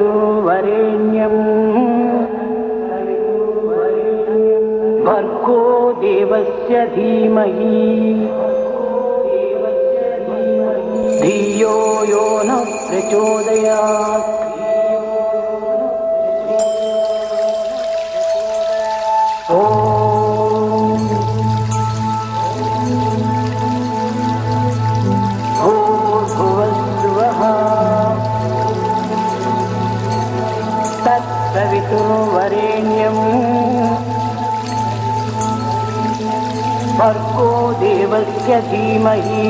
तत्सवितुर्वरेण्यं भर्गो देवस्य धीमहि धियो यो न प्रचोदयात्। तत्सवितुर्वरेण्यं भर्गो देवस्य धीमहि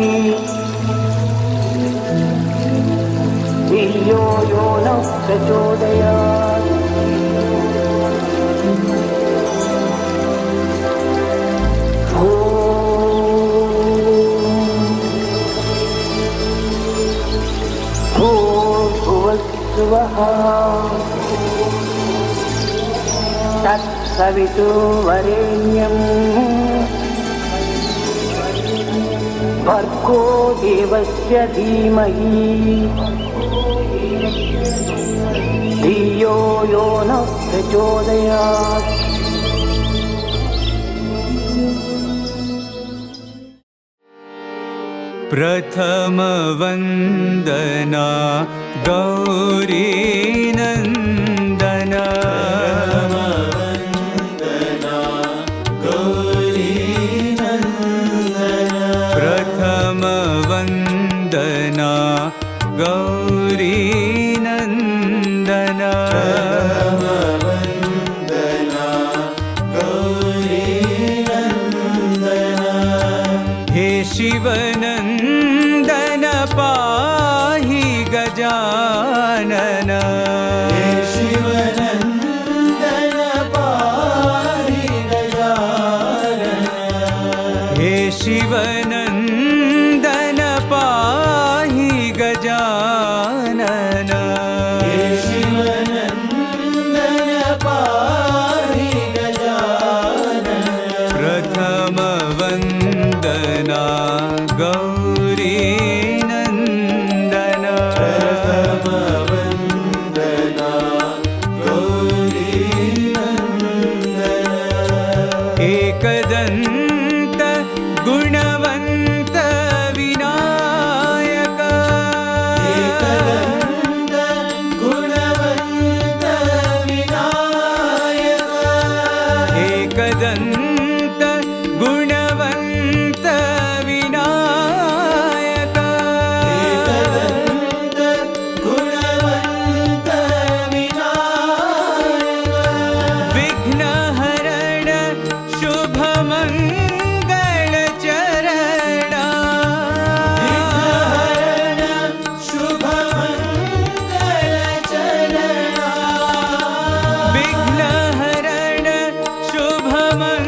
धियो यो न प्रचोदयात्। भूर्भुवस्सुवः तत्सवितुर्वरेण्यं भर्गो देवस्य धीमहि धियो यो न प्रचोदयात्। प्रथम वंदना गौरी नंदना गौरी नंदना हे शिवनंदन पाहि गजानन हे शिवनंदन पाहि गजानन हे शिवनंदन पाहि गजानन हे शिवनंदन पाहि गजानन प्रथम वंदना गौरी नंदना प्रथम वंदना गौरी नंदन एकदंत गुणवंत विनायक एकदंत गुणवंत विनायक एकदंत गुणवंत विनायक एकदंत गुणवंत विनायक विघ्नहरण शुभमंगल चरणा विघ्नहरण शुभमंगल चरणा विघ्नहरण शुभमंगल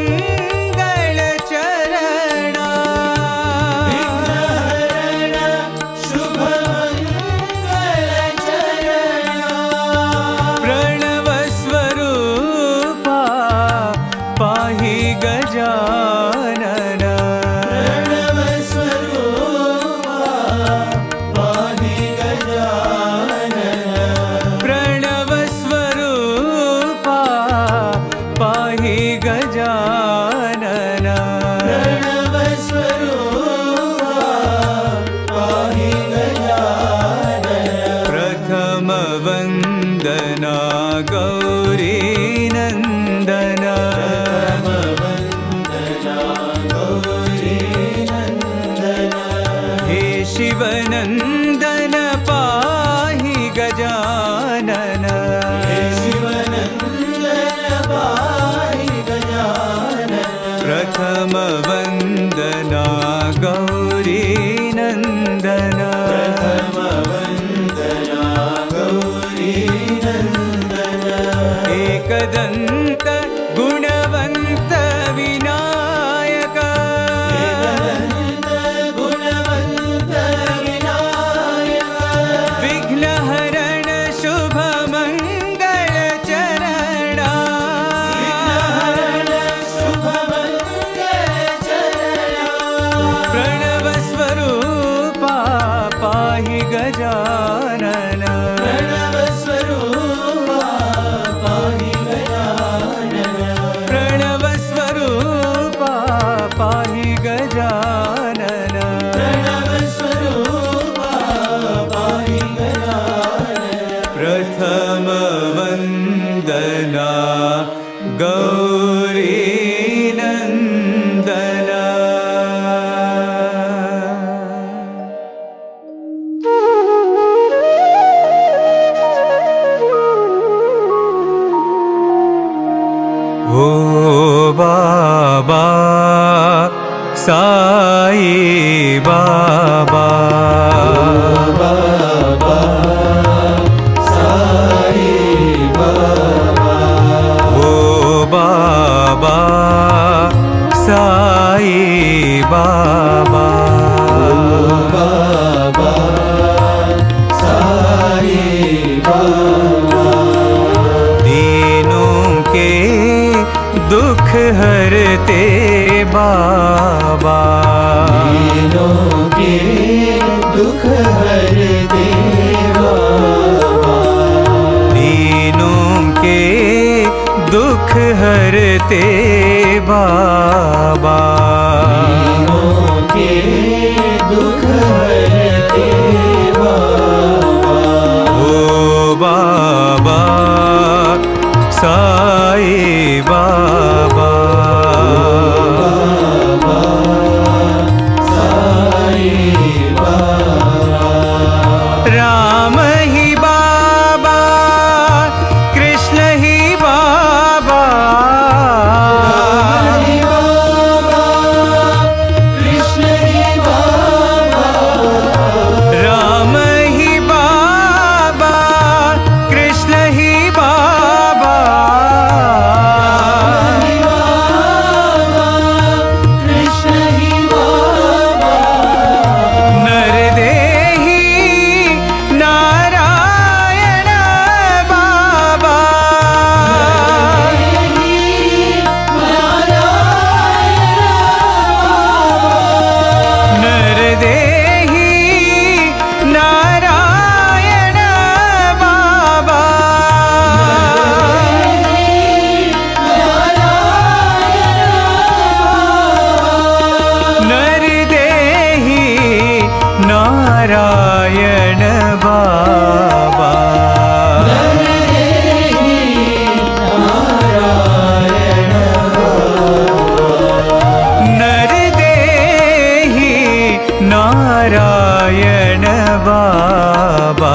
चरणा विघ्नहरण शुभमंगल चरणा प्रणव स्वरूपा पाहि गजानन प्रणव स्वरूपा पाहि गजानन प्रणव स्वरूपा पाहि गजानन प्रणव स्वरूपा पाहि गजानन प्रथम वंदना गौरी नंदना वंदना गौरी नंदन हे शिवनंदन पाहि गजानन हे शिवनंदन पाहि गजानन प्रथम वंदना गौरी नंदन प्रथम वंदना गौरी नंदन एक एकदन्त गुणवन्त विनायक एकदन्त गुणवन्त विनायक विघ्नहरण शुभ मंगल चरणा विघ्नहरण शुभ मंगल चरणा प्रणव स्वरूपा पाहि गजानन प्रणव स्वरूपा पाहि गजानन प्रणव स्वरूपा पाहि गजानन प्रणव स्वरूपा पाहि गजानन प्रथम वन्दना गौरी नन्दना ओ बाबा साई बाबा बाबा साई बाबा ओ बाबा साई बाबा बाबा साई बाबा दीनों के दुख हरते बाबा दीनों के दुख हरते बाबा दीनों के दुख हरते बाबा दीनों के दुख हरते बाबा ओ बाबा साई बाबा बाबा साई बाबा राम ही बाबा कृष्ण ही बाबा हरि बाबा कृष्ण ही बाबा राम ही बाबा कृष्ण ही बाबा हरि बाबा कृष्ण ही बाबा नरदेही नारायण बाबा नरदेही नारायण बाबा नरदेही नारायण बाबा नरदेही नारायण बाबा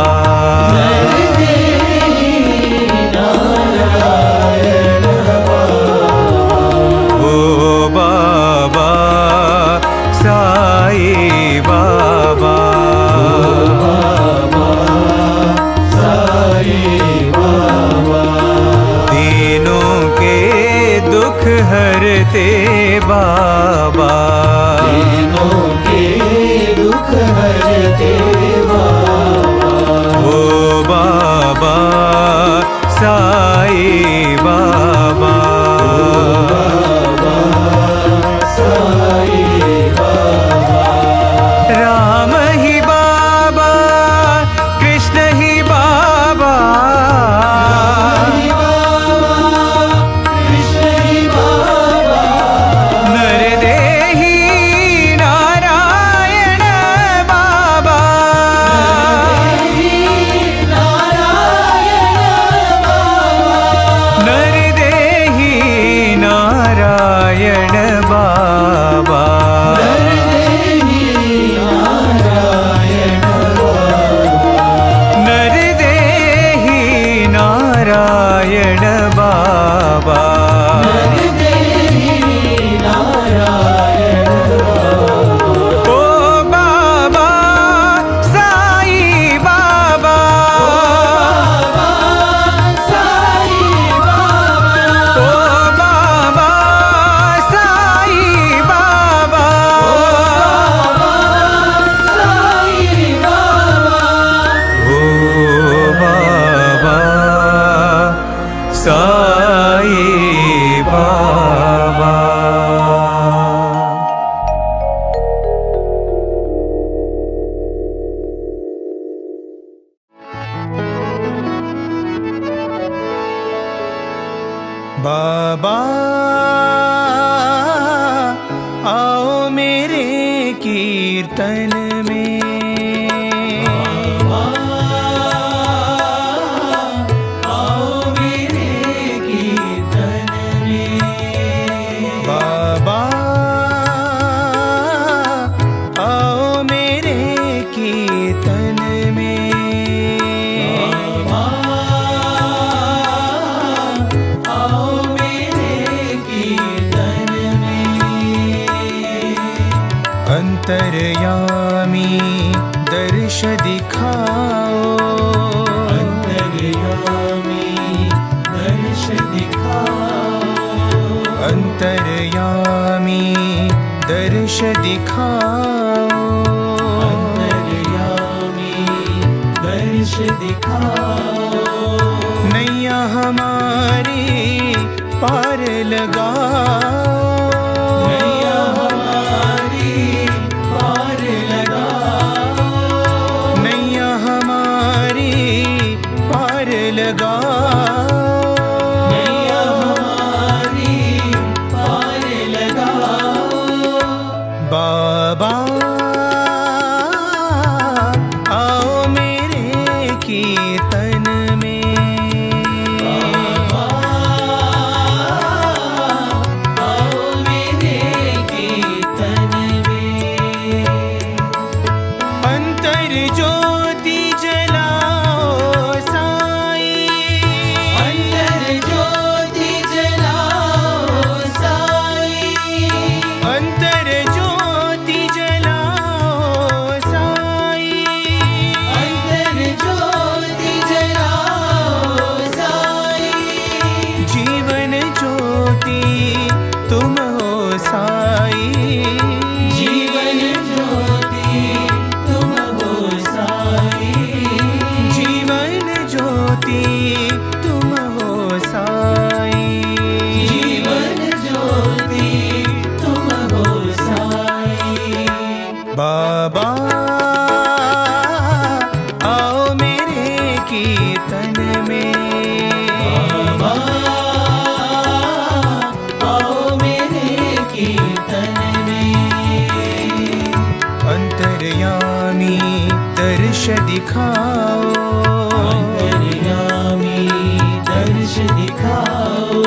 ओ बाबा साई बाबा दीनों के दुख हरते बाबा दीनों के दुख हरते बाबा ओ बाबा साई बाबा साई बाबा राम ही बाबा कृष्ण ही बाबा हरि बाबा कृष्ण ही बाबा नरदेही नारायण बाबा नारायण बाबा बाबा आओ मेरे कीर्तन में, आओ मेरे कीर्तन में, बाबा आओ मेरे कीर्तन में, आओ मेरे कीर्तन में। अंतर्यामी दर्श दिखाओ, अंतर्यामी दर्श दिखाओ, अंतर्यामी दर्श दिखाओ, अंतर्यामी दर्श दिखाओ। नैया हमारी पार लगाओ, नैया हमारी पार लगाओ, नैया हमारी पार लगाओ, नैया हमारी पार लगाओ। बाबा आओ मेरे कीर्तन में, आओ मेरे कीर्तन में। अंतर ज्योति जलाओ साई, अंतर ज्योति जलाओ साई, अंतर ज्योति जलाओ साई, अंतर ज्योति जलाओ साई। जीवन ज्योति तुम हो साई, जीवन ज्योति तुम हो साई, जीवन ज्योति तुम हो साई, जीवन ज्योति तुम हो साई। बाबा आओ मेरे कीर्तन में, बाबा आओ मेरे कीर्तन में। अंतर्यामी दर्श दिखाओ, अंतर्यामी दर्श दिखाओ,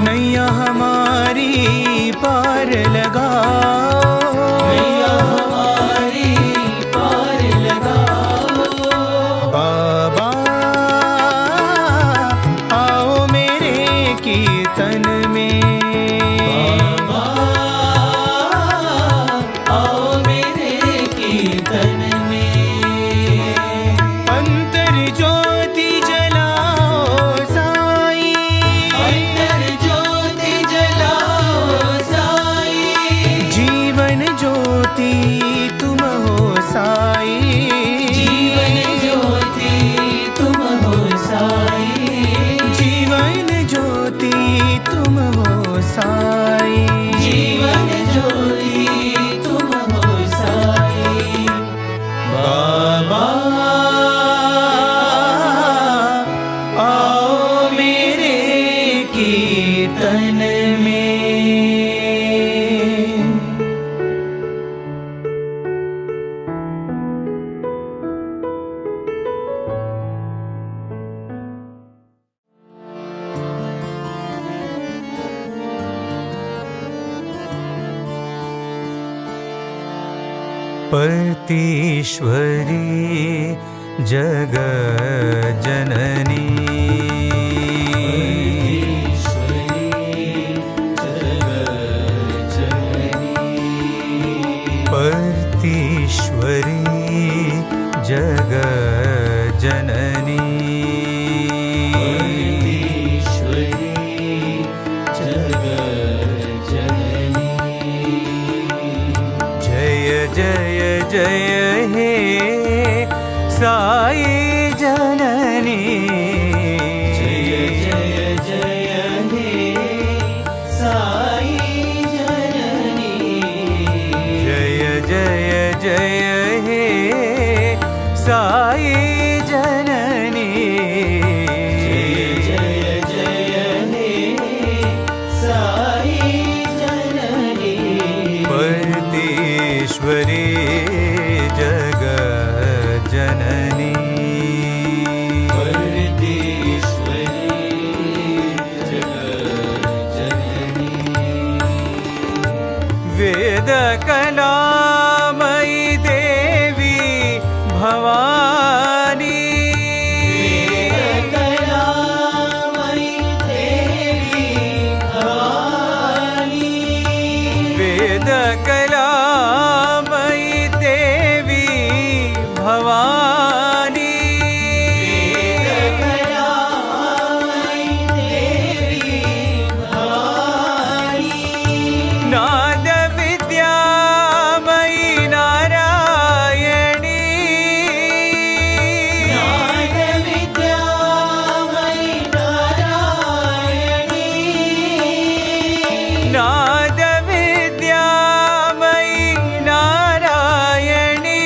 नैया हमारी पार लगाओ, नैया हमारी पार लगाओ। बाबा आओ मेरे कीर्तन में, बाबा आओ मेरे कीर्तन में। अंतर ज्योति जलाओ साई, अंतर ज्योति जलाओ साई, जीवन ज्योति तुम हो साई, जीवन ज्योति तुम हो साई, जीवन ज्योति तुम हो साई, जीवन ज्योति तुम हो साई। बाबा आओ मेरे कीर्तन में। परतीश्वरी जगज्जननी, परतीश्वरी जगज्जननी, जय जय जय हे साई जननी, जय जय जय हे साई जननी, जय जय जय हे साई जननी, जय जय हे परदेश्वरी जगज्जननी वेदकलामयी देवी भवानी वेदकलामयी देवी भवानी नाद विद्यामयी नारायणी नाद विद्यामयी नारायणी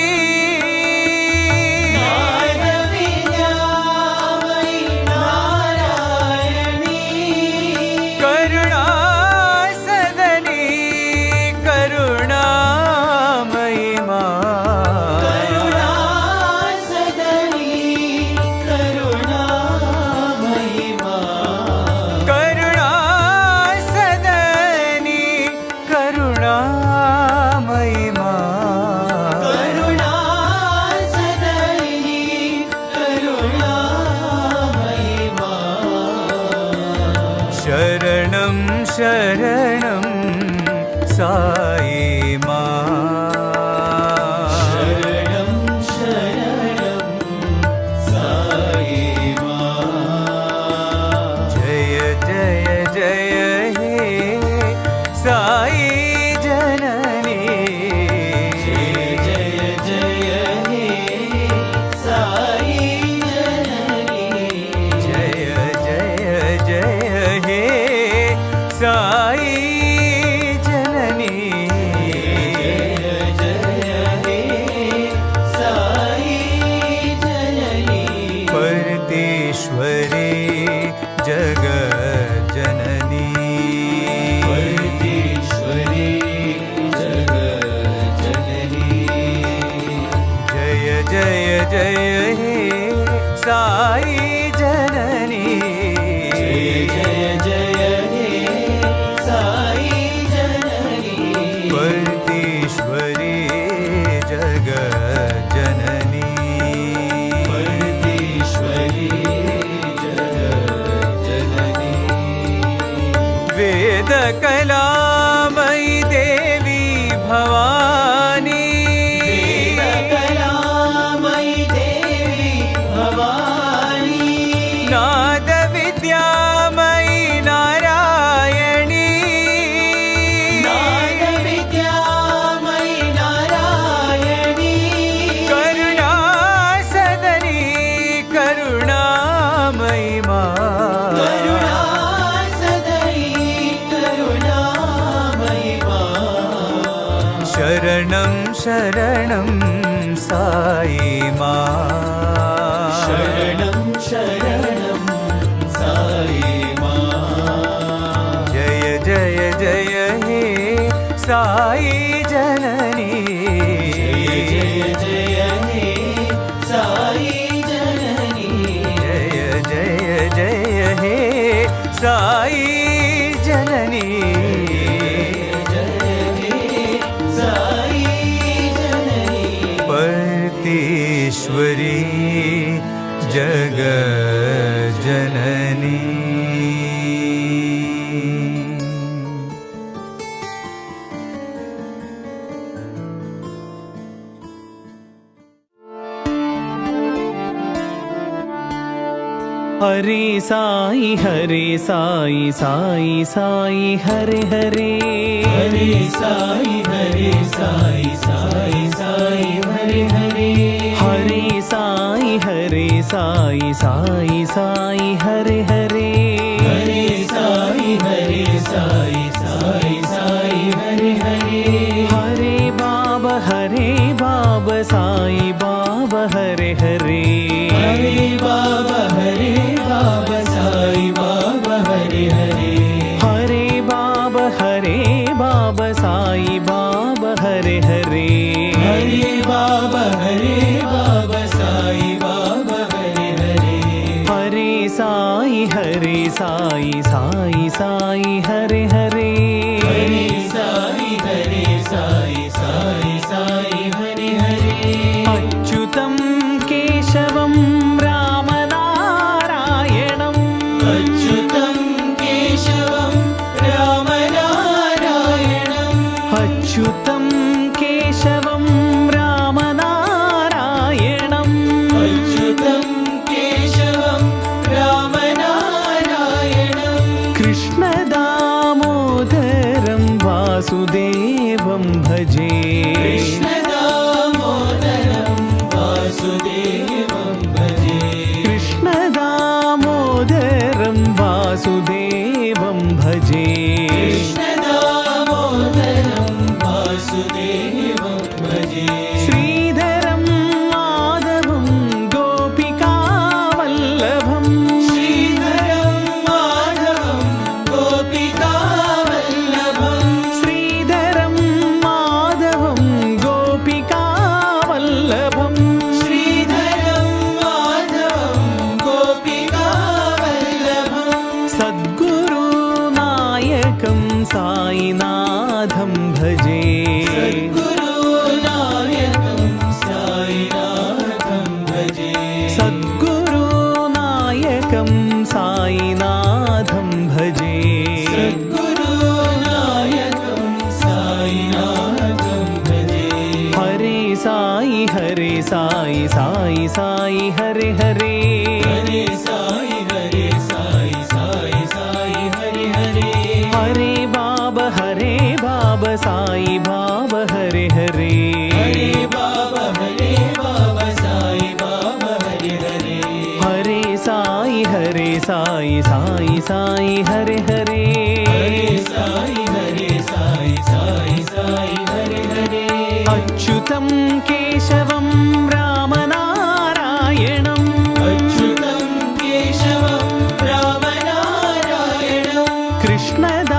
करुणा सदनी करुणामयी करुणा सदनी करुणामयी शरणं शरणं साई जय जय जय हे साई जननी जय जय जय हे साई जननी परदेश्वरी जगज्जननी जय जय जय हे साई जननी परदेश्वरी जगज्जननी वेदकलामयी देवी भवानी नाद विद्यामयी नारायणी करुणा सदनी करुणामयी शरणं शरणं साई जय जय जय हे साई जननी जय जय जय हे साई जननी परदेश्वरी जगज्जननी हरे साई साई साई हरे हरे साई साई साई हरे हरे साई साई साई हरे हरे साई साई साई हरे हरे हरे बाबा साई बाबा हरे हरे बाबा साई बाबा हरे हरे बाबा साई बाबा हरे हरे हरे हरे बाबा साई बाबा हरे हरे हरे साई साई साई हरे हरे हरे साई साई साई हरे हरे अच्युतं केशवं रामनारायणम् अच्युतं केशवं रामनारायणम् अच्युतं केशवं रामनारायणम् अच्युतं केशवं रामनारायणम् कृष्णदामोदरं वासुदेवं भजे कृष्णदामोदरं वासुदेवं भजे कृष्णदामोदरं वासुदेवं भजे कृष्णदामोदरं वासुदेवं भजे श्रीधरं माधवं गोपिकावल्लभम् श्रीधरं माधवं गोपिकावल्लभम् श्रीधरं माधवं गोपिकावल्लभम् श्रीधरं माधवं गोपिकावल्लभम् सद्गुरुनायकं साईनाथं भजे सद्गुरुनायकं साईनाथं भजे सद्गुरुनायकं साईनाथं भजे सद्गुरुनायकं साईनाथं भजे हरे साई साई साई हरे हरे हरे साई साई साई हरे हरे हरे बाबा साई बाबा हरे हरे हरे बाबा साई बाबा हरे हरे हरे साई साई साई हरे हरे हरे साई साई हरे हरे अच्युतं केशवं रामनारायणम् अच्युतं केशवं रामनारायणम् कृष्णदामोदरं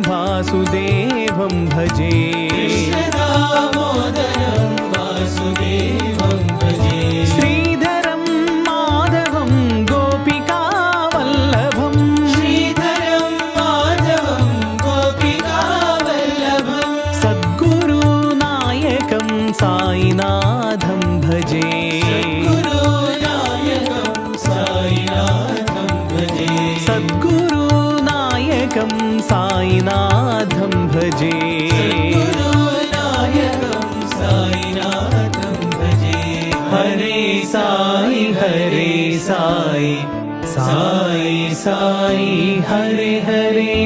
वासुदेवं भजे कृष्णदामोदरं वासुदेवं भजे श्रीधरं माधवं गोपिकावल्लभम् श्रीधरं माधवं गोपिकावल्लभम् सद्गुरुनायकं साईनाथं भजे सद्गुरुनायकं साईनाथं भजे सद्गुरुनायकं साईनाथं भजे सद्गुरुनायकं साईनाथं भजे हरे साई साई साई हरे हरे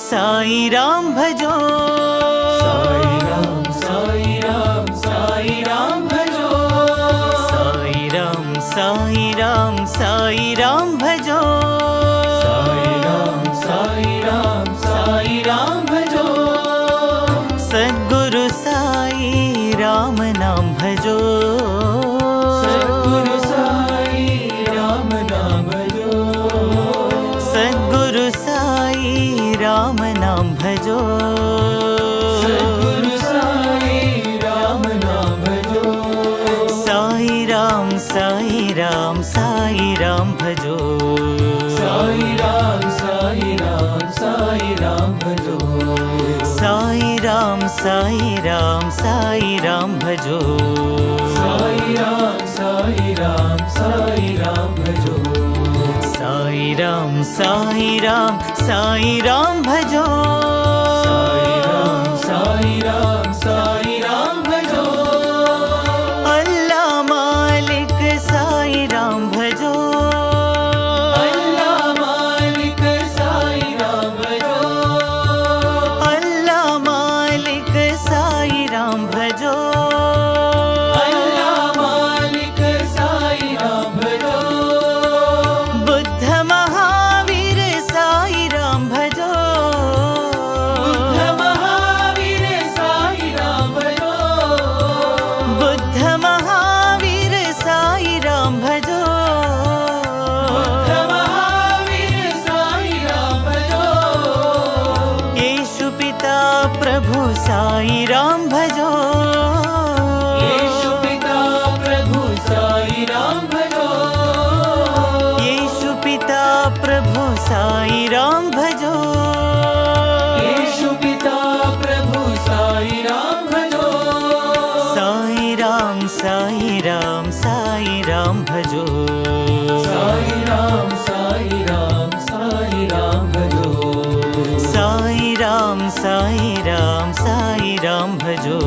साई राम भजो साई राम भजो साई राम भजो साई राम भजो सद्गुरु साई राम नाम भजो सद्गुरु साई राम नाम भजो सद्गुरु साई राम नाम भजो सद्गुरु साई राम नाम भजो साई राम भजो साई राम भजो साई राम भजो साई राम भजो साई राम भजो साई राम भजो अल्लाह मालिक साई राम भजो अल्लाह मालिक साई राम भजो अल्लाह मालिक साई राम भजो अल्लाह मालिक साई राम भजो बुद्ध महावीर साई राम भजो साई राम भजो येषु पिता प्रभु साई राम भजो येषु पिता प्रभु साई राम भजो येषु पिता प्रभु साई राम भजो साई राम साई राम साई राम भजो साई राम साई राम साई राम भजो साई राम साई राम साई राम भजो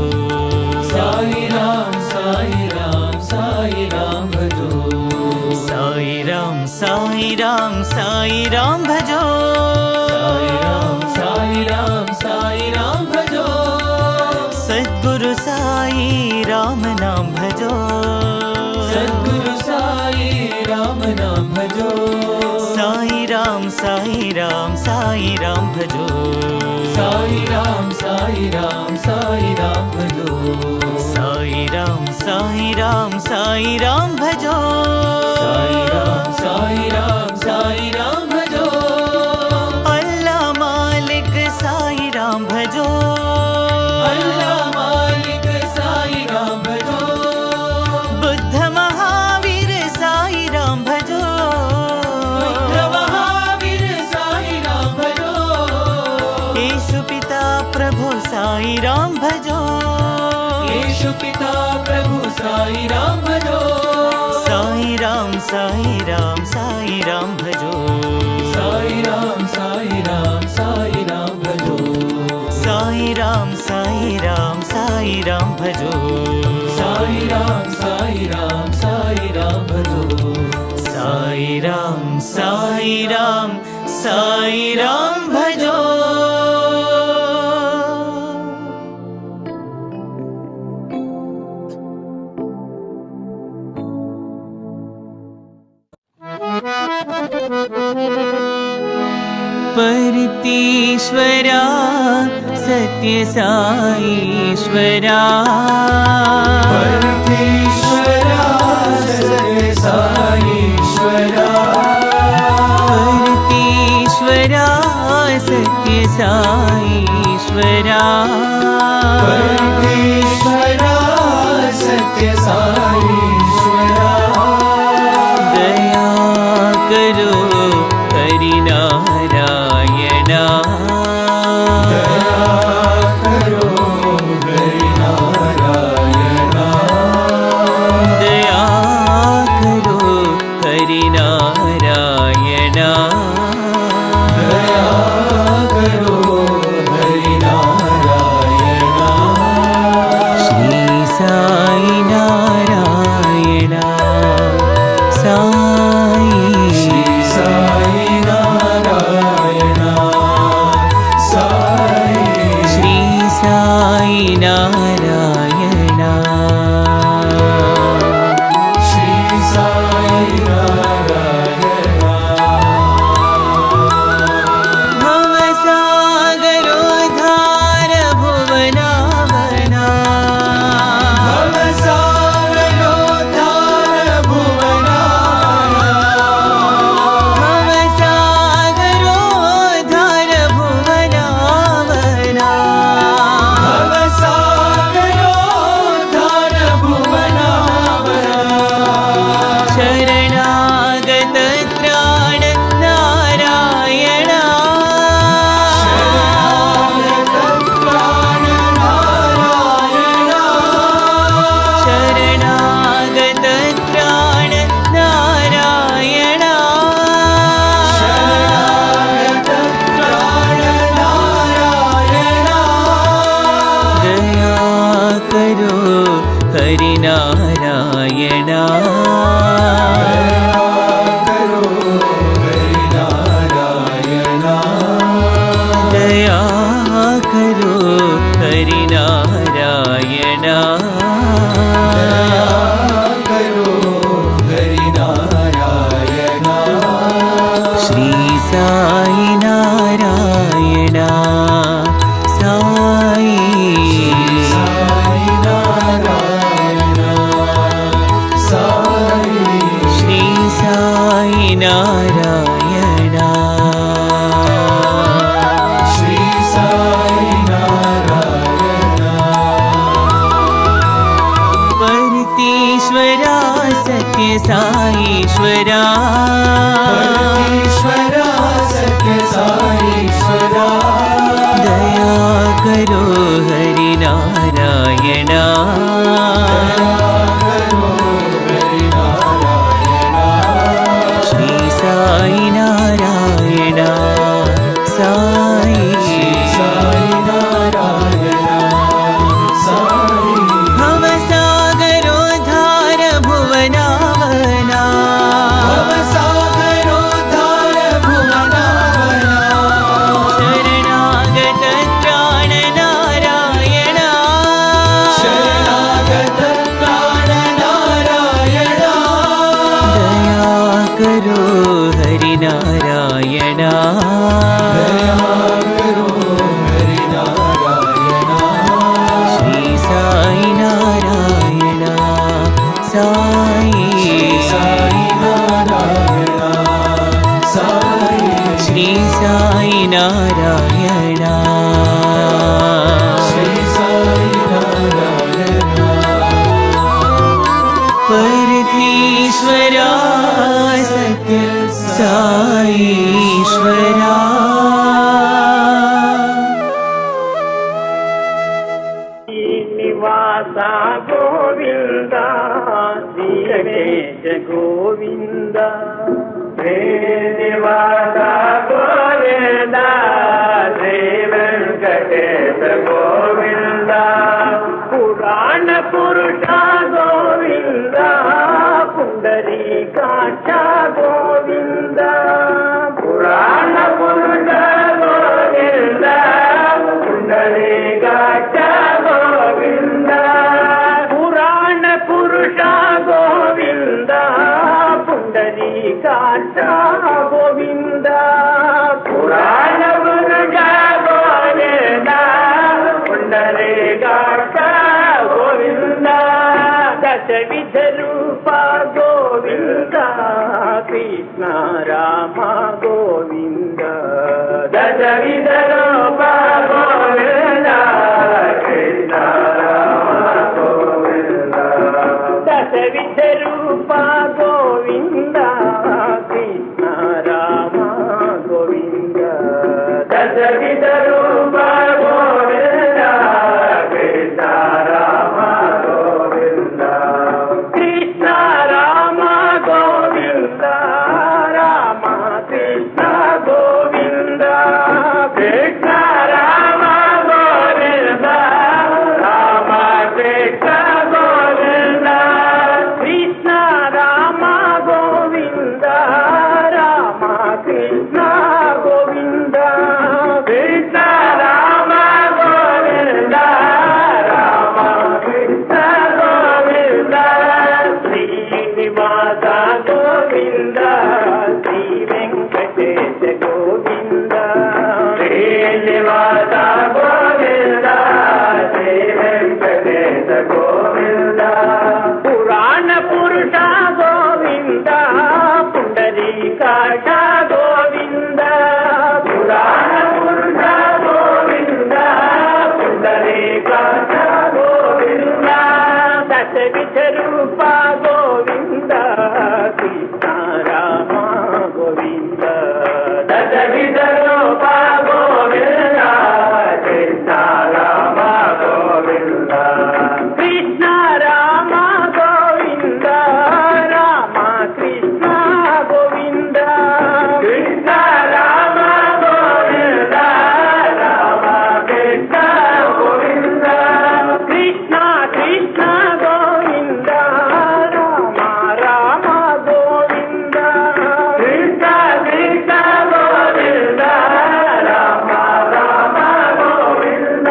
साई राम साई राम साई राम भजो साई राम साई राम साई राम भजो साई राम साई राम साई राम भजो सद्गुरु साई राम नाम भजो सद्गुरु साई राम नाम भजो साई राम साई राम साई राम भजो साई राम साई राम साई राम भजो साई राम साई राम साई राम भजो साई राम साई राम साई राम भजो अल्लाह मालिक साई राम भजो अल्लाह मालिक साई राम भजो बुद्ध महावीर साई राम भजो बुद्ध महावीर साई राम भजो येषु पिता प्रभु साई राम भजो येषु पिता प्रभु साई राम भजो साई राम साई राम साई राम भजो साई राम साई राम साई राम भजो साई राम साई राम साई राम भजो साई राम साई राम साई राम भजो साई राम साई राम साई राम भजो परतीश्वरा सत्य साईश्वरा परमेश्वरा सत्य साईश्वरा परतीश्वरा सत्य साईश्वरा परमेश्वरा सत्य साईश्वरा दया करो हरिनारायणा दया करो हरिनारायणा दया करो हरिनारायणा दया करो हरिनारायणा श्री साई नारायणा साई श्री साई नारायणा साई श्री साई नारायणा श्री साई नारायणा भवसागरोद्धार भुवनावना भवसागरोद्धार भुवनावना भवसागरोद्धार भुवनावना भवसागरोद्धार भुवनावना शरणागत त्राण नारायणा शरणागतत्राण नारायणा शरणागत त्राण नारायणा शरणागतत्राण नारायणा दया करो हरिनारायणा करो हरिनारायणा दया करो हरिनारायणा करो हरिनारायणा श्री साई नारायणा साई साई नारायणा साई श्री साई नारायणा श्री साई नारायणा ఈశ్వరా శ్రీనివాస గోవింద శ్రీ గణేశ గోవింద శ్రీనివాస గోవింద శ్రీ వెంకటేశ గోవింద పురాణ పురుష గోవింద పుండరీకాక్ష గోవింద పురాణ పురుష గోవింద పుండరీకాక్ష గోవింద పురాణ పురుష గోవింద పుండరీకాక్ష గోవింద పురాణ పురుష గోవింద పుండరీకాక్ష గోవింద దశవిధ రూప గోవింద కృష్ణ రామ గోవింద దశవిధ రూప గోవింద కృష్ణ రామ గోవింద దశవిధ రూప గోవింద కృష్ణ రామ గోవింద దశవిధ రూప గోవింద కృష్ణ రామ గోవింద కృష్ణ రామ గోవింద రామ కృష్ణ గోవింద కృష్ణ రామ గోవింద రామ కృష్ణ గోవింద కృష్ణ రామ గోవింద రామ కృష్ణ గోవింద కృష్ణ రామ గోవింద రామ కృష్ణ గోవింద శ్రీనివాస గోవింద శ్రీ వెంకటేశ గోవింద శ్రీనివాస గోవింద శ్రీ వెంకటేశ గోవింద పురాణ పురుష గోవింద పుండరీకాక్ష గోవింద పురాణ పురుష గోవింద పుండరీకాక్ష గోవింద దశవిధ రూప గోవింద కృష్ణ రామ గోవింద దశవిధ రూప గోవింద కృష్ణ రామ గోవింద కృష్ణ రామ గోవింద రామ కృష్ణ గోవింద కృష్ణ రామ గోవింద రామ కృష్ణ గోవింద కృష్ణ కృష్ణ గోవింద రామ రామ గోవింద కృష్ణ కృష్ణ గోవింద రామ రామ గోవింద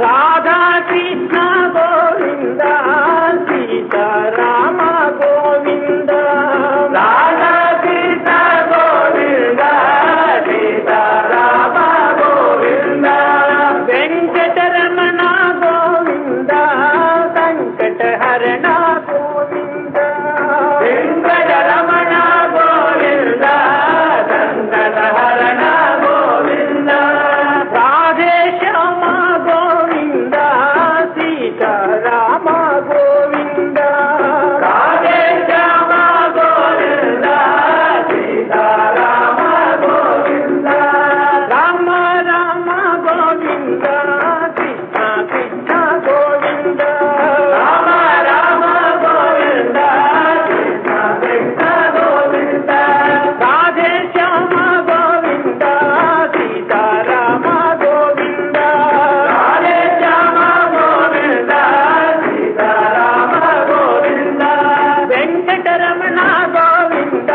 రాధా కృష్ణ గోవింద సీతా రామ గోవింద రాధా కృష్ణ గోవింద సీతా రామ గోవింద వెంకటరమణ గోవింద సంకటహరణ గోవింద వెంకటరమణ గోవింద సంకటహరణ గోవింద రాధేశ్యామ గోవింద సీతారామ గోవింద రాధేశ్యామ గోవింద సీతారామ గోవింద రామ రామ గోవింద కృష్ణ కృష్ణ గోవింద రామ రామ గోవింద కృష్ణ కృష్ణ గోవింద రాధేశ్యామ గోవింద సీతారామ గోవింద రాధేశ్యామ గోవింద సీతారామ గోవింద వెంకటరమణ గోవింద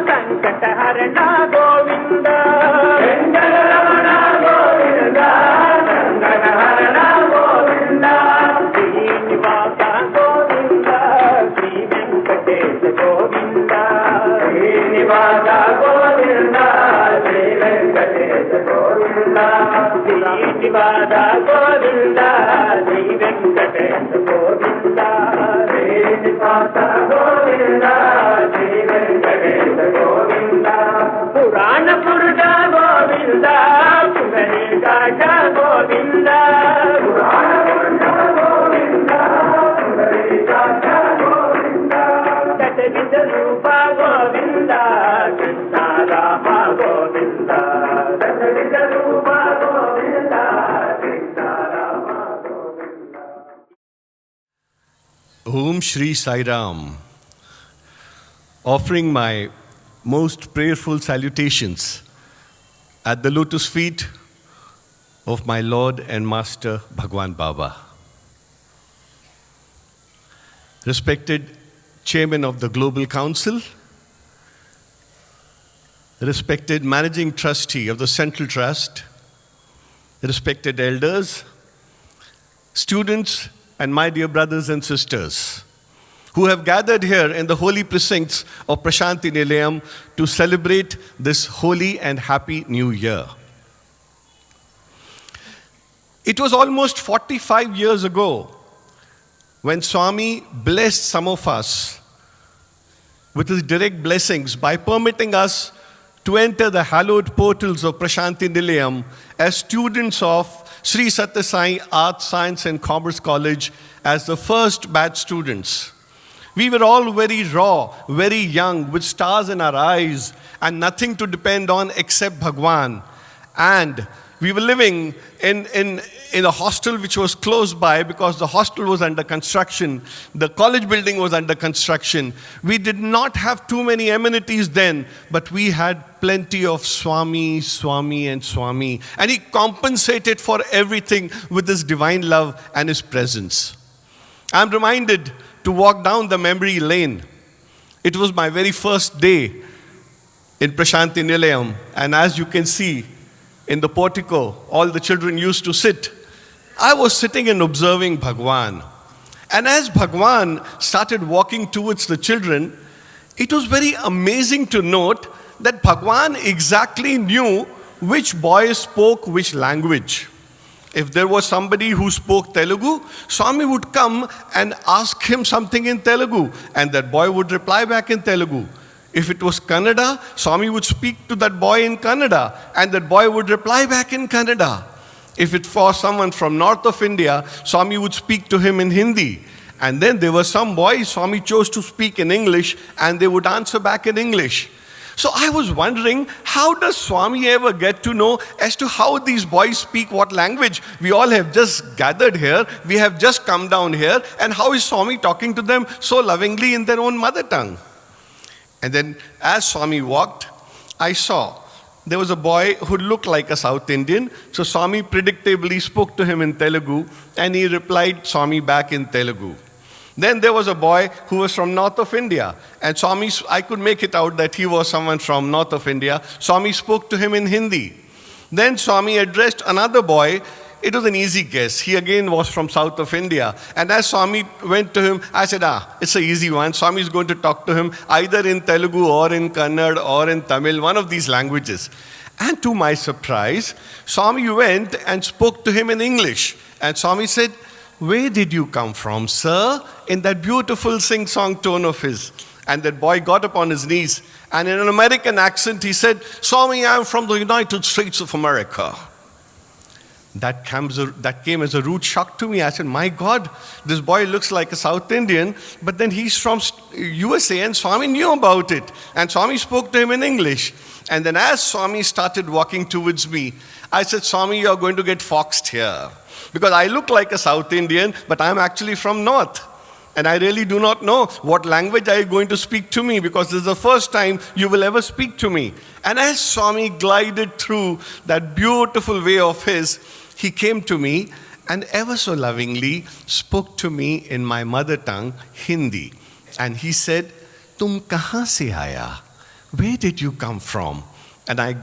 సంకటహరణ గోవింద వెంకటరమణ గోవింద సంకటహరణ గోవింద శ్రీనివాస గోవింద శ్రీ వెంకటేశ గోవింద శ్రీనివాస గోవింద శ్రీ వెంకటేశ గోవింద శ్రీనివాస గోవింద శ్రీ వెంకటేశ గోవింద శ్రీనివాస గోవింద శ్రీ వెంకటేశ గోవింద పురాణ పురుష గోవింద పుండరీకాక్ష గోవింద పురాణ పురుష గోవింద పుండరీకాక్ష గోవింద దశవిధ రూప Govinda Krishna Rama Govinda Om Shri Sai Ram. Offering my most prayerful salutations at the lotus feet of my Lord and Master Bhagwan Baba. Respected Chairman of the Global Council, respected Managing Trustee of the Central Trust, respected elders, students, and my dear brothers and sisters who have gathered here in the holy precincts of Prashanti Nilayam to celebrate this holy and happy new year. It was almost 45 years ago when Swami blessed some of us with his direct blessings by permitting us to enter the hallowed portals of Prashanti Nilayam as students of Sri Sathya Sai Arts, Science and Commerce College as the first batch students. We were all very raw, very young, with stars in our eyes and nothing to depend on except Bhagwan. And we were living in a hostel which was close by because the hostel was under construction. The college building was under construction. We did not have too many amenities then, but we had plenty of Swami, Swami and Swami. And he compensated for everything with his divine love and his presence. I'm reminded to walk down the memory lane. It was my very first day in Prashanti Nilayam. And as you can see, in the portico, all the children used to sit. I was sitting and observing Bhagwan. And as Bhagwan started walking towards the children, it was very amazing to note that Bhagwan exactly knew which boy spoke which language. If there was somebody who spoke Telugu, Swami would come and ask him something in Telugu, and that boy would reply back in Telugu. If it was Kannada, Swami would speak to that boy in Kannada, and that boy would reply back in Kannada. If it was someone from north of India, Swami would speak to him in Hindi. And then there were some boys Swami chose to speak in English, and they would answer back in English. So I was wondering, how does Swami ever get to know as to how these boys speak what language? We all have just gathered here, we have just come down here, and how is Swami talking to them so lovingly in their own mother tongue? And then as Swami walked, I saw there was a boy who looked like a South Indian. So Swami predictably spoke to him in Telugu, and he replied Swami back in Telugu. Then there was a boy who was from north of India, and Swami, I could make it out that he was someone from north of India. Swami spoke to him in Hindi. Then Swami addressed another boy. It was an easy guess. He again was from south of India. And as Swami went to him, I said, it's an easy one. Swami is going to talk to him either in Telugu or in Kannada or in Tamil, one of these languages. And to my surprise, Swami went and spoke to him in English. And Swami said, "Where did you come from, sir?" in that beautiful sing-song tone of his. And that boy got up on his knees, and in an American accent, he said, "Swami, I am from the United States of America." That came as a rude shock to me. I said, my God, this boy looks like a South Indian, but then he's from USA, and Swami knew about it. And Swami spoke to him in English. And then as Swami started walking towards me, I said, "Swami, you're going to get foxed here. Because I look like a South Indian, but I'm actually from North. And I really do not know what language are you going to speak to me, because this is the first time you will ever speak to me." And as Swami glided through that beautiful way of his, he came to me and ever so lovingly spoke to me in my mother tongue, Hindi. And he said, "Tum kahan se aaya? Where did you come from?" And I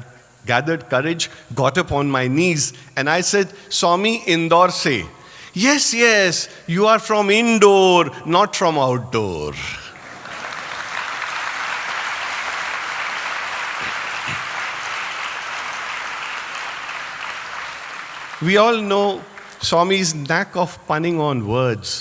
gathered courage, got up on my knees, and I said, "Swami, Indore se." "Yes, yes, you are from indoor, not from outdoor." We all know Swami's knack of punning on words,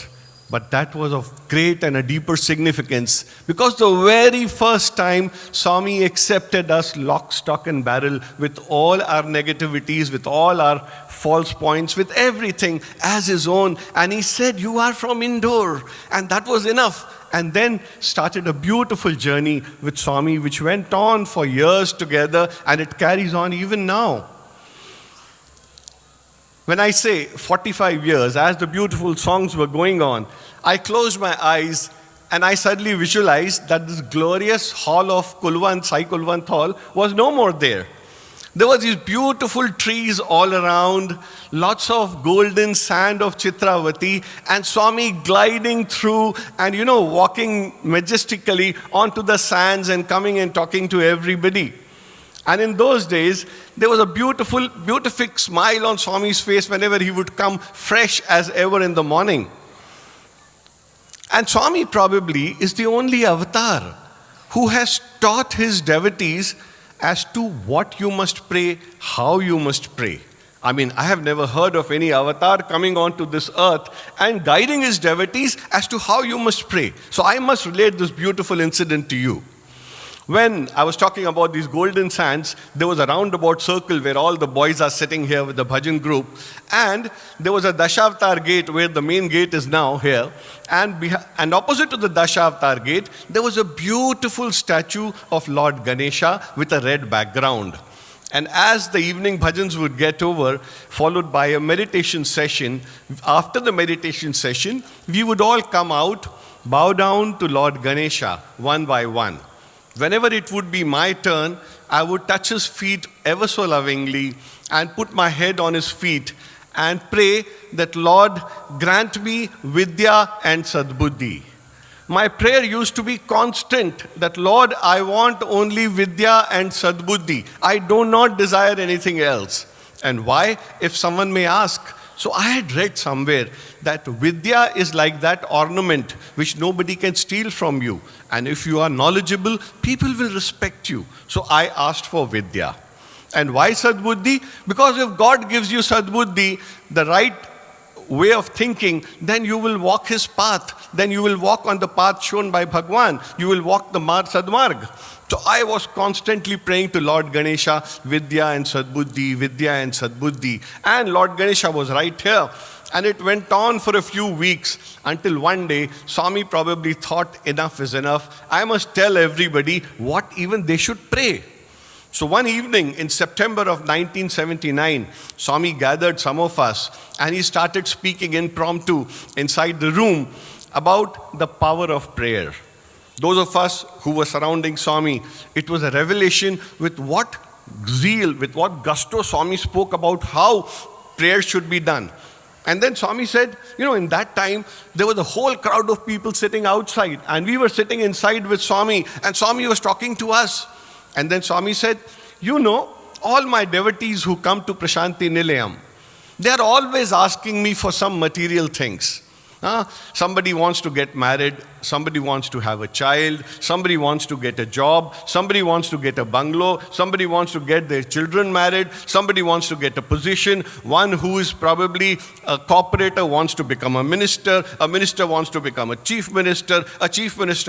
but that was of great and a deeper significance, because the very first time Swami accepted us lock, stock and barrel with all our negativities, with all our false points, with everything as his own, and he said, "You are from Indore," and that was enough. And then started a beautiful journey with Swami, which went on for years together, and it carries on even now. When I say 45 years, as the beautiful songs were going on, I closed my eyes and I suddenly visualized that this glorious hall of Kulwant, Sai Kulwant Hall, was no more there. There were these beautiful trees all around, lots of golden sand of Chitravati, and Swami gliding through and, walking majestically onto the sands and coming and talking to everybody. And in those days, there was a beatific smile on Swami's face whenever he would come, fresh as ever in the morning. And Swami probably is the only avatar who has taught his devotees as to what you must pray, how you must pray. I mean, I have never heard of any avatar coming onto this earth and guiding his devotees as to how you must pray. So I must relate this beautiful incident to you. When I was talking about these golden sands, there was a roundabout circle where all the boys are sitting here with the bhajan group. And there was a Dashavtar gate where the main gate is now here. And opposite to the Dashavtar gate, there was a beautiful statue of Lord Ganesha with a red background. And as the evening bhajans would get over, followed by a meditation session, after the meditation session, we would all come out, bow down to Lord Ganesha one by one. Whenever it would be my turn, I would touch his feet ever so lovingly and put my head on his feet and pray that, Lord, grant me Vidya and Sadbuddhi. My prayer used to be constant that, Lord, I want only Vidya and Sadbuddhi. I do not desire anything else. And why? If someone may ask. So I had read somewhere that Vidya is like that ornament which nobody can steal from you. And if you are knowledgeable, people will respect you. So I asked for Vidya. And why Sadbuddhi? Because if God gives you Sadbuddhi, the right way of thinking, then you will walk his path. Then you will walk on the path shown by Bhagwan. You will walk the Sadmarg. So I was constantly praying to Lord Ganesha, Vidya and Sadbuddhi, Vidya and Sadbuddhi. And Lord Ganesha was right here. And it went on for a few weeks until one day, Swami probably thought enough is enough. I must tell everybody what even they should pray. So one evening in September of 1979, Swami gathered some of us and he started speaking impromptu inside the room about the power of prayer. Those of us who were surrounding Swami, it was a revelation with what zeal, with what gusto Swami spoke about how prayer should be done. And then Swami said, in that time, there was a whole crowd of people sitting outside and we were sitting inside with Swami and Swami was talking to us. And then Swami said, all my devotees who come to Prashanti Nilayam, they are always asking me for some material things. Somebody wants to get married, somebody wants to have a child, somebody wants to get a job, somebody wants to get a bungalow, somebody wants to get their children married, somebody wants to get a position, one who is probably a corporator wants to become a minister wants to become a chief minister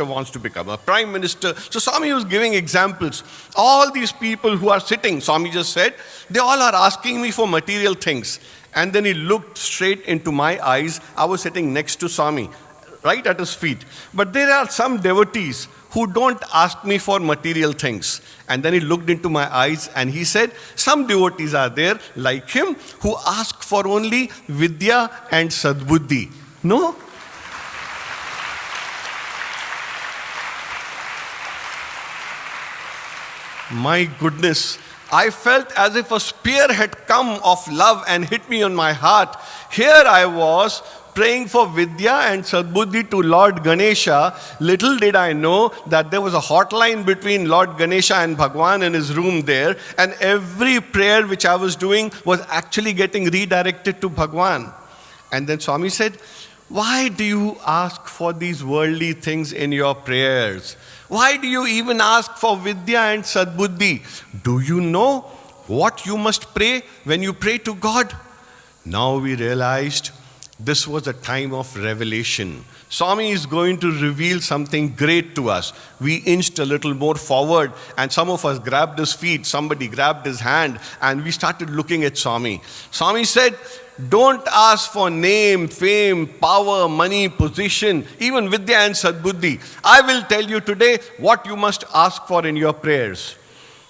wants to become a prime minister. So Swami was giving examples. All these people who are sitting, Swami just said, they all are asking me for material things. And then he looked straight into my eyes. I was sitting next to Swami, right at his feet. But there are some devotees who don't ask me for material things. And then he looked into my eyes and he said, some devotees are there like him who ask for only Vidya and Sadbuddhi. No? My goodness. I felt as if a spear had come of love and hit me on my heart. Here I was praying for Vidya and Sadbuddhi to Lord Ganesha. Little did I know that there was a hotline between Lord Ganesha and Bhagwan in his room there. And every prayer which I was doing was actually getting redirected to Bhagwan. And then Swami said, why do you ask for these worldly things in your prayers? Why do you even ask for Vidya and Sadbuddhi? Do you know what you must pray when you pray to God? Now we realized this was a time of revelation. Swami is going to reveal something great to us. We inched a little more forward and some of us grabbed his feet, somebody grabbed his hand and we started looking at Swami. Swami said, don't ask for name, fame, power, money, position, even Vidya and Sadbuddhi. I will tell you today what you must ask for in your prayers.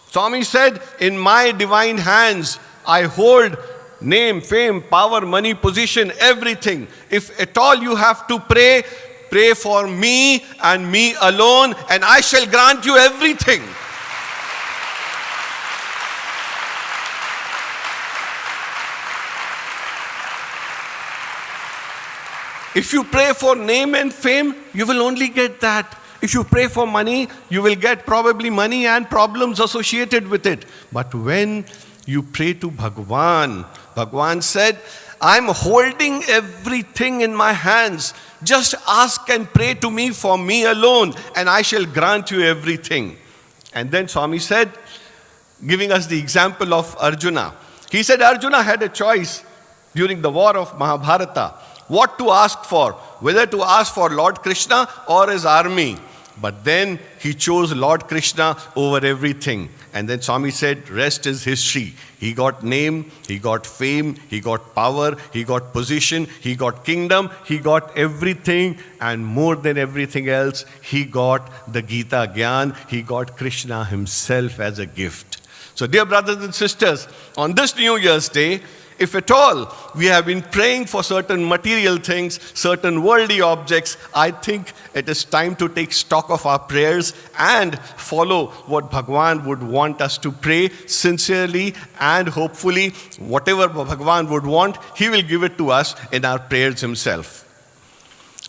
Swami said, in my divine hands, I hold name, fame, power, money, position, everything. If at all you have to pray, pray for me and me alone, and I shall grant you everything. If you pray for name and fame, you will only get that. If you pray for money, you will get probably money and problems associated with it. But when you pray to Bhagwan, Bhagwan said, I'm holding everything in my hands. Just ask and pray to me for me alone, and I shall grant you everything. And then Swami said, giving us the example of Arjuna. He said Arjuna had a choice during the war of Mahabharata. What to ask for, whether to ask for Lord Krishna or his army. But then he chose Lord Krishna over everything. And then Swami said, rest is history. He got name, he got fame, he got power, he got position, he got kingdom, he got everything. And more than everything else, he got the Gita Gyan, he got Krishna himself as a gift. So dear brothers and sisters, on this New Year's Day, if at all we have been praying for certain material things, certain worldly objects, I think it is time to take stock of our prayers and follow what Bhagwan would want us to pray sincerely, and hopefully whatever Bhagwan would want, he will give it to us in our prayers himself.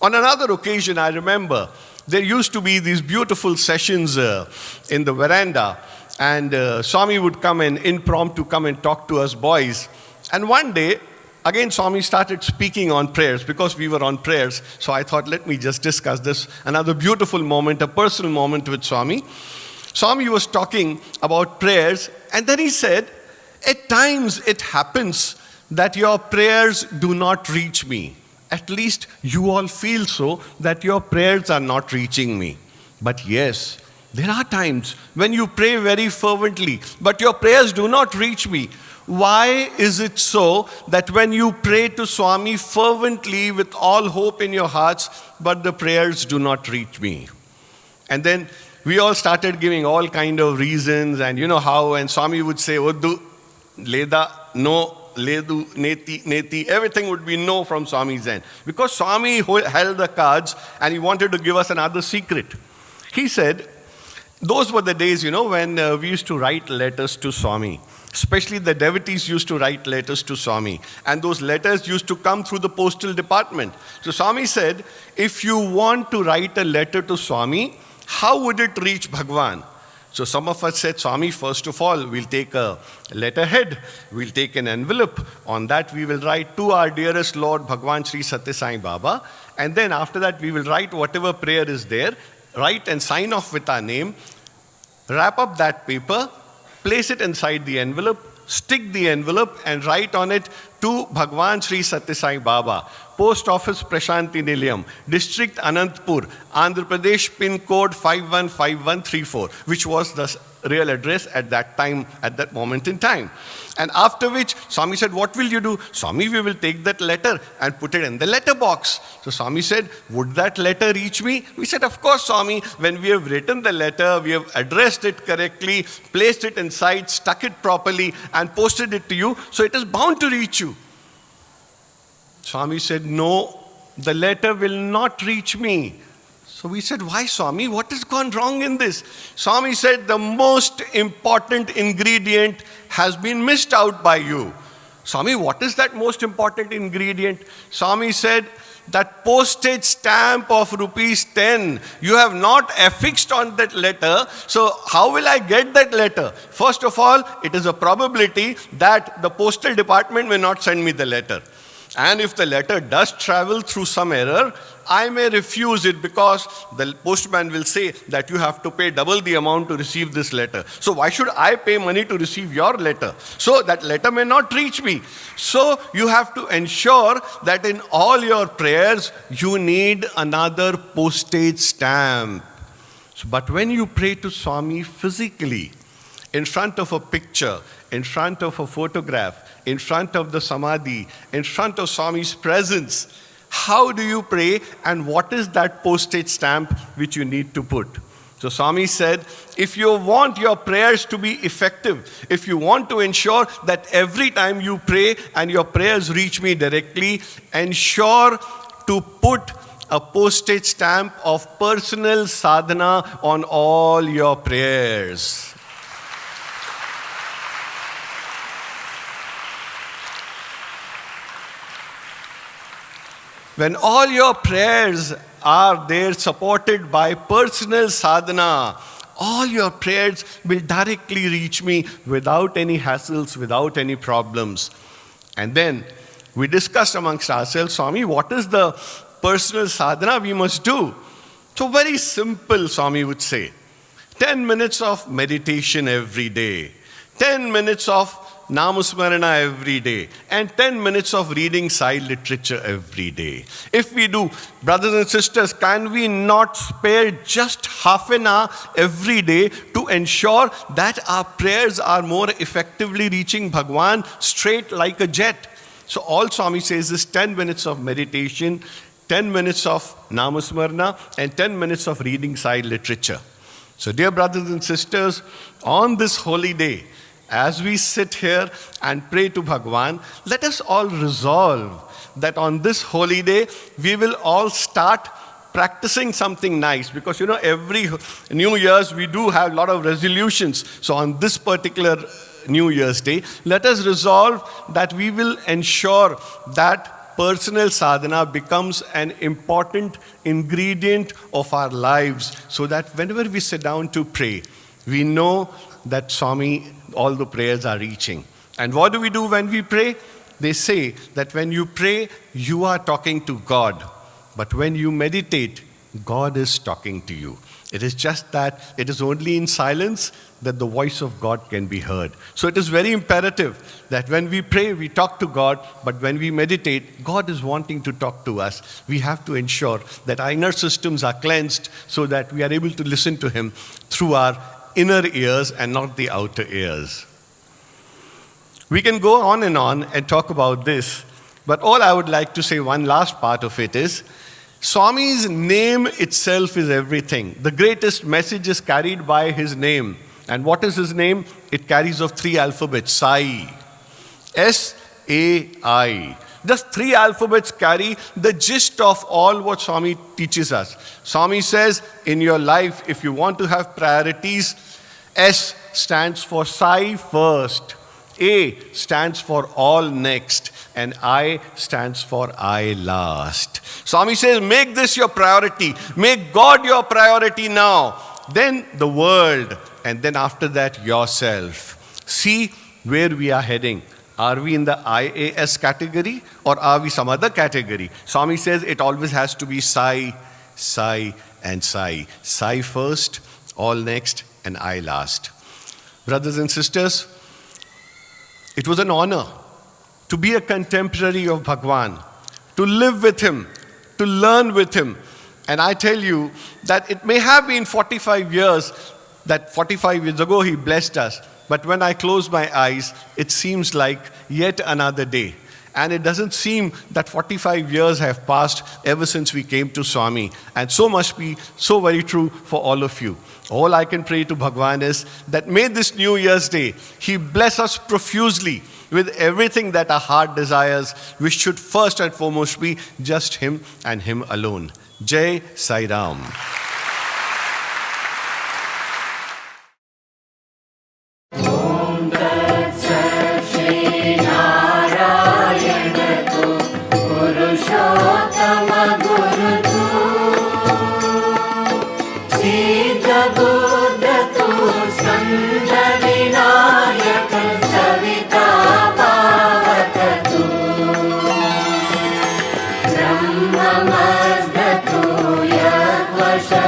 On another occasion, I remember there used to be these beautiful sessions in the veranda, and Swami would come and impromptu come and talk to us boys. And one day, again Swami started speaking on prayers because we were on prayers. So I thought, let me just discuss this. Another beautiful moment, a personal moment with Swami. Swami was talking about prayers, and then he said, at times it happens that your prayers do not reach me. At least you all feel so, that your prayers are not reaching me. But yes, there are times when you pray very fervently, but your prayers do not reach me. Why is it so that when you pray to Swami fervently with all hope in your hearts, but the prayers do not reach me? And then we all started giving all kind of reasons, and you know how, and Swami would say, Uddu, Leda, no, Ledu, Neti, Neti, everything would be no from Swami's end. Because Swami held the cards and he wanted to give us another secret. He said, those were the days, when we used to write letters to Swami. Especially the devotees used to write letters to Swami. And those letters used to come through the postal department. So Swami said, if you want to write a letter to Swami, how would it reach Bhagwan? So some of us said, Swami, first of all, we'll take a letterhead, we'll take an envelope. On that we will write to our dearest Lord Bhagwan Sri Satya Sai Baba. And then after that we will write whatever prayer is there, write and sign off with our name, wrap up that paper, place it inside the envelope, stick the envelope and write on it to Bhagwan Sri Satya Sai Baba, Post Office Prashanti Nilayam, District Anantpur, Andhra Pradesh, pin code 515134, which was the real address at that time, at that moment in time. And after which, Swami said, what will you do? Swami, we will take that letter and put it in the letter box. So Swami said, would that letter reach me? We said, of course, Swami, when we have written the letter, we have addressed it correctly, placed it inside, stuck it properly, and posted it to you, so it is bound to reach you. Swami said, no, the letter will not reach me. So we said, why, Swami? What has gone wrong in this? Swami said, the most important ingredient has been missed out by you. Swami, what is that most important ingredient? Swami said, that postage stamp of ₹10, you have not affixed on that letter. So how will I get that letter? First of all, it is a probability that the postal department may not send me the letter. And if the letter does travel through some error, I may refuse it because the postman will say that you have to pay double the amount to receive this letter. So why should I pay money to receive your letter? So that letter may not reach me. So you have to ensure that in all your prayers, you need another postage stamp. But when you pray to Swami physically, in front of a picture, in front of a photograph, in front of the samadhi, in front of Swami's presence, how do you pray and what is that postage stamp which you need to put? So Swami said, if you want your prayers to be effective, if you want to ensure that every time you pray and your prayers reach me directly, ensure to put a postage stamp of personal sadhana on all your prayers. When all your prayers are there supported by personal sadhana, all your prayers will directly reach me without any hassles, without any problems. And then we discussed amongst ourselves, Swami, what is the personal sadhana we must do? So very simple, Swami would say. 10 minutes of meditation every day. 10 minutes of Namasmarana every day, and 10 minutes of reading Sai literature every day. If we do, brothers and sisters, can we not spare just half an hour every day to ensure that our prayers are more effectively reaching Bhagwan straight like a jet? So all Swami says is 10 minutes of meditation, 10 minutes of Namasmarana, and 10 minutes of reading Sai literature. So dear brothers and sisters, on this holy day, as we sit here and pray to Bhagwan, let us all resolve that on this holy day, we will all start practicing something nice. Because, every New Year's, we do have a lot of resolutions. So on this particular New Year's Day, let us resolve that we will ensure that personal sadhana becomes an important ingredient of our lives, so that whenever we sit down to pray, we know that Swami, all the prayers are reaching. And what do we do when we pray? They say that when you pray, you are talking to God. But when you meditate, God is talking to you. It is just that it is only in silence that the voice of God can be heard. So it is very imperative that when we pray, we talk to God, but when we meditate, God is wanting to talk to us. We have to ensure that our inner systems are cleansed so that we are able to listen to Him through our inner ears and not the outer ears. We can go on and talk about this, but all I would like to say, one last part of it is, Swami's name itself is everything. The greatest message is carried by his name. And what is his name? It carries of 3 alphabets, Sai. S-A-I. Just 3 alphabets carry the gist of all what Swami teaches us. Swami says, in your life, if you want to have priorities, S stands for Sai first. A stands for all next. And I stands for I last. Swami says, make this your priority. Make God your priority now. Then the world. And then after that, yourself. See where we are heading. Are we in the IAS category or are we some other category? Swami says it always has to be Sai, Sai, and Sai. Sai first, all next, and I last. Brothers and sisters, it was an honor to be a contemporary of Bhagwan, to live with him, to learn with him. And I tell you that it may have been 45 years, that 45 years ago he blessed us. But when I close my eyes, it seems like yet another day. And it doesn't seem that 45 years have passed ever since we came to Swami. And so must be so very true for all of you. All I can pray to Bhagwan is that may this New Year's Day, he bless us profusely with everything that our heart desires, which should first and foremost be just him and him alone. Jai Sai Ram. Brahma Mazdatu Yad Vasha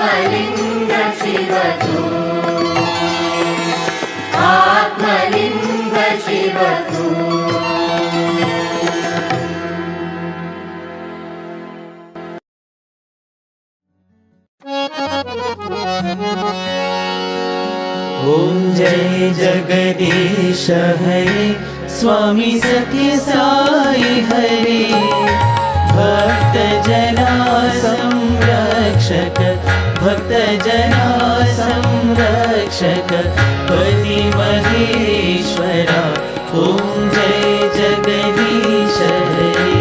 आत्मलिङ्ग Shiv तू आत्मलिङ्ग शिव तू ॐ जय जगदीश हरे स्वामी सत्य साई हरे भक्त जना संरक्षक भक्त जना संरक्षक पति महेश्वरा ॐ जय जगदीश हरे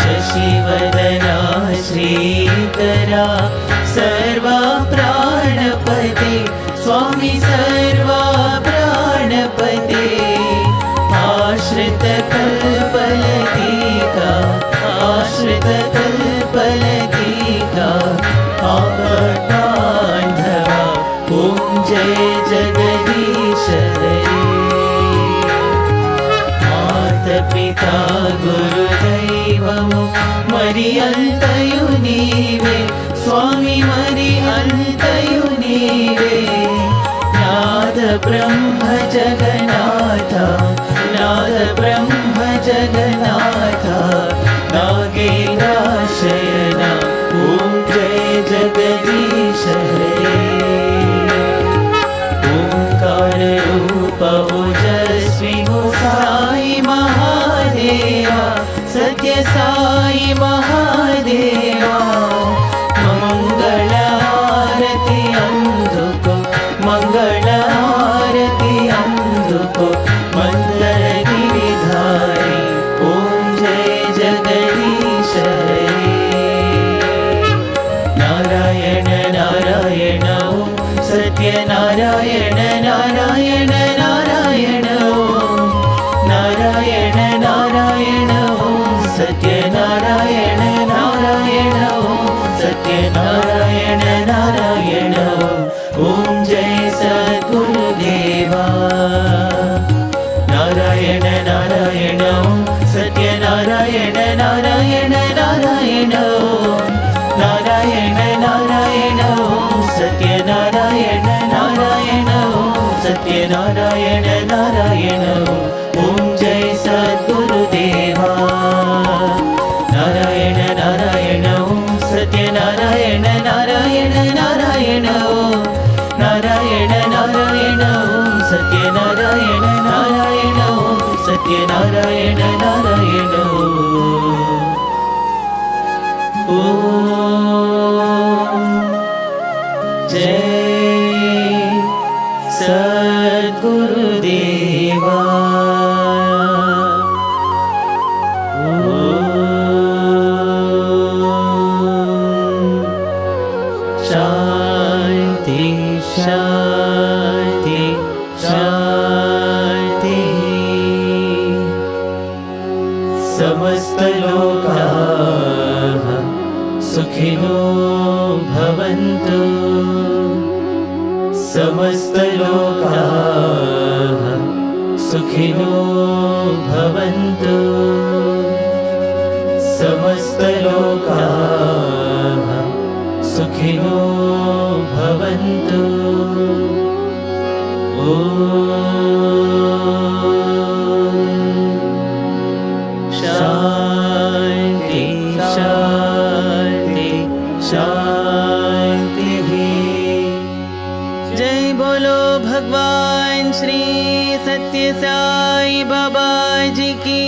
शशिवदना श्रीकरा सर्वा प्राणपते स्वामी सर्वा प्राणपते आश्रित कल्पलतिका आश्रित कल्पलतिका आपदान्धवा ॐ जय जगदीश हरे मातपिता गुरुदैवमु मरि अन्तयु नीवे स्वामी मरि अन्तयु नीवे नाद ब्रह्म जगन्नाथ नाद ब्रह्म जगन्नाथ नागेन्द्रशयना ॐ जय जगदीश हरे ओंकार रूप ओजस्वी हो साई महादेवा सत्य साई महादेवा मंगल आरती अंधुको मंगल आरती अंधुको मंत्र गिरिधारी ओम जय जगदीश हरे नारायण नारायण ओम सत्य नारायण नारायण नारायण ओम नारायण नारायण ओम सत्य नारायण नारायण ओम सत्य नारायण नारायण ओम जय सद्गुरुदेवा नारायण नारायण ओम सत्य नारायण नारायण नारायण ओम नारायण नारायण ओम सत्य नारायण नारायण ओम सत्य नारायण नारायण ओम जय सद्गुरुदेवा नारायण नारायण ओम सत्य नारायण नारायण नारायण ओम नारायण नारायण ओम सत्य नारायण नारायण ओम सत्य नारायण नारायण ओम जय सद्गुरुदेवा शांति शांति शांति समस्त लोकाः सुखिनो भवन्तु समस्त लोकाः सुखिनो भवन्तु समस्त लोकाः सुखिनो भवन्तु ॐ शान्ति शान्ति शान्तिः जय बोलो भगवान श्री सत्य साई बाबा जी की